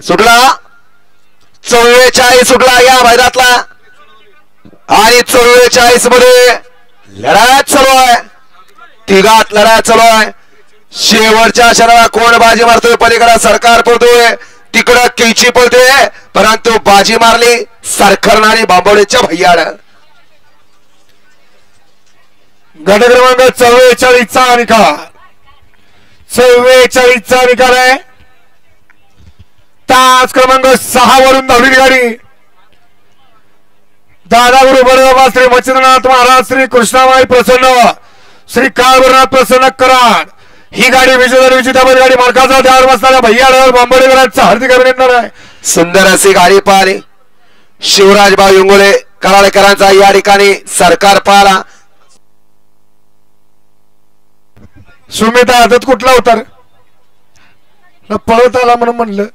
सुटला 44 सुटला या मैदानातला आणि 44 मध्ये लढाई चालू आहे तिघात लढाई चालू आहे शेवटच्या क्षणाला कोण बाजी मारतोय पलीकडे सरकार पळतोय तिकडं कैची पळते परंतु बाजी मारली सरकारने बांबोळीच्या भैयाड गट क्रमांक 44 चा निकाल 44 चा निकाल आहे तास क्रमांक 6 वरून धावलेली गाडी दादागुरु बडोबा श्री मच्छिंद्रनाथ महाराज श्री कृष्णाबाई प्रसन्न श्री काळभैरवनाथ प्रसन्न कराड ही गाडी विजेता गाडी मार्काचा त्यावर बसणाऱ्या भैयाडवर बांबोळीकरांचा हार्दिक अभिनंदन आहे सुंदर अशी गाडी पाहिली शिवराजभाऊ इंगोले कराळकरांचा या ठिकाणी सरकार पाहिला सुमिता आदत कुठला होता पळत आला म्हणून म्हणलं